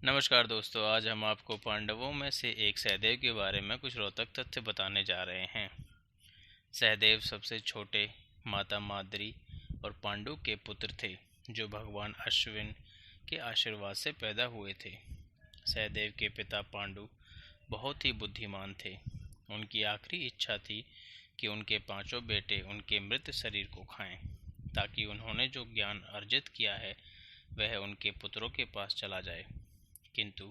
नमस्कार दोस्तों, आज हम आपको पांडवों में से एक सहदेव के बारे में कुछ रोचक तथ्य बताने जा रहे हैं। सहदेव सबसे छोटे माता माद्री और पांडु के पुत्र थे, जो भगवान अश्विन के आशीर्वाद से पैदा हुए थे। सहदेव के पिता पांडु बहुत ही बुद्धिमान थे। उनकी आखिरी इच्छा थी कि उनके पांचों बेटे उनके मृत शरीर को खाएं, ताकि उन्होंने जो ज्ञान अर्जित किया है वह उनके पुत्रों के पास चला जाए। किंतु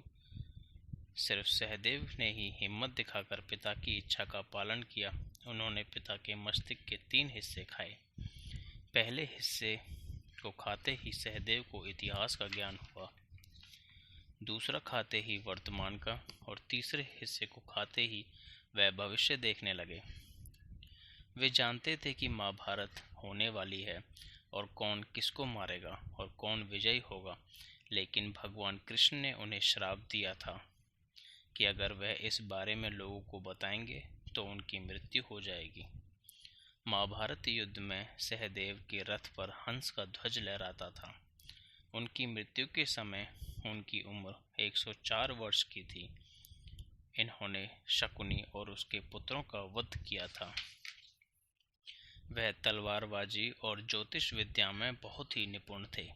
सिर्फ सहदेव ने ही हिम्मत दिखाकर पिता की इच्छा का पालन किया। उन्होंने पिता के मस्तिष्क के 3 हिस्से खाए। पहले हिस्से को खाते ही सहदेव को इतिहास का ज्ञान हुआ, दूसरा खाते ही वर्तमान का, और तीसरे हिस्से को खाते ही वह भविष्य देखने लगे। वे जानते थे कि महाभारत होने वाली है और कौन किसको मारेगा और कौन विजयी होगा, लेकिन भगवान कृष्ण ने उन्हें श्राप दिया था कि अगर वह इस बारे में लोगों को बताएंगे तो उनकी मृत्यु हो जाएगी। महाभारत युद्ध में सहदेव के रथ पर हंस का ध्वज लहराता था। उनकी मृत्यु के समय उनकी उम्र 104 वर्ष की थी। इन्होंने शकुनी और उसके पुत्रों का वध किया था। वह तलवारबाजी और ज्योतिष विद्या में बहुत ही निपुण थे।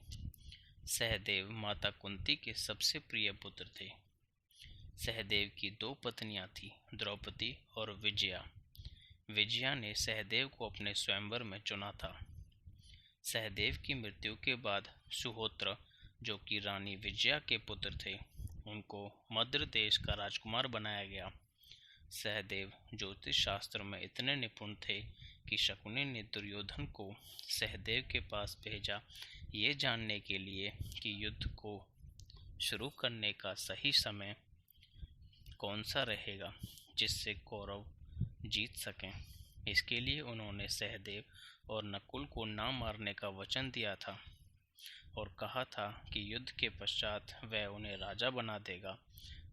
सहदेव माता कुंती के सबसे प्रिय पुत्र थे। सहदेव की 2 पत्नियां थीं, द्रौपदी और विजया। विजया ने सहदेव को अपने स्वयंवर में चुना था। सहदेव की मृत्यु के बाद सुहोत्र, जो कि रानी विजया के पुत्र थे, उनको मद्र देश का राजकुमार बनाया गया। सहदेव ज्योतिष शास्त्र में इतने निपुण थे कि शकुनी ने दुर्योधन को सहदेव के पास भेजा, ये जानने के लिए कि युद्ध को शुरू करने का सही समय कौन सा रहेगा जिससे कौरव जीत सकें। इसके लिए उन्होंने सहदेव और नकुल को ना मारने का वचन दिया था और कहा था कि युद्ध के पश्चात वह उन्हें राजा बना देगा,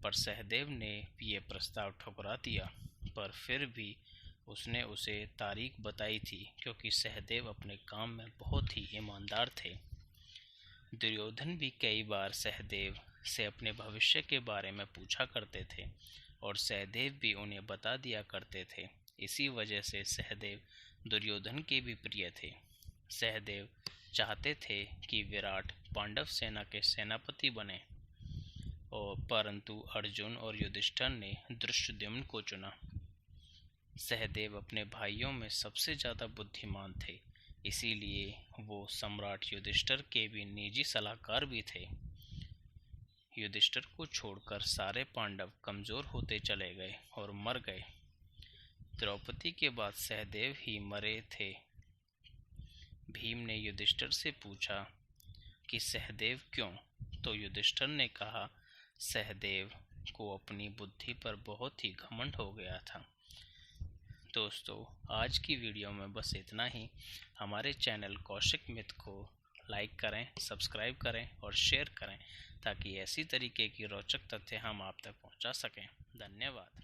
पर सहदेव ने ये प्रस्ताव ठुकरा दिया। पर फिर भी उसने उसे तारीख बताई थी, क्योंकि सहदेव अपने काम में बहुत ही ईमानदार थे। दुर्योधन भी कई बार सहदेव से अपने भविष्य के बारे में पूछा करते थे और सहदेव भी उन्हें बता दिया करते थे। इसी वजह से सहदेव दुर्योधन के भी प्रिय थे। सहदेव चाहते थे कि विराट पांडव सेना के सेनापति बने, और परंतु अर्जुन और युधिष्ठिर ने धृष्टद्युम्न को चुना। सहदेव अपने भाइयों में सबसे ज़्यादा बुद्धिमान थे, इसीलिए वो सम्राट युधिष्ठिर के भी निजी सलाहकार भी थे। युधिष्ठिर को छोड़कर सारे पांडव कमजोर होते चले गए और मर गए। द्रौपदी के बाद सहदेव ही मरे थे। भीम ने युधिष्ठिर से पूछा कि सहदेव क्यों, तो युधिष्ठिर ने कहा सहदेव को अपनी बुद्धि पर बहुत ही घमंड हो गया था। दोस्तों, आज की वीडियो में बस इतना ही। हमारे चैनल कौशिक मिथ को लाइक करें, सब्सक्राइब करें और शेयर करें, ताकि ऐसी तरीके की रोचक तथ्य हम आप तक पहुंचा सकें। धन्यवाद।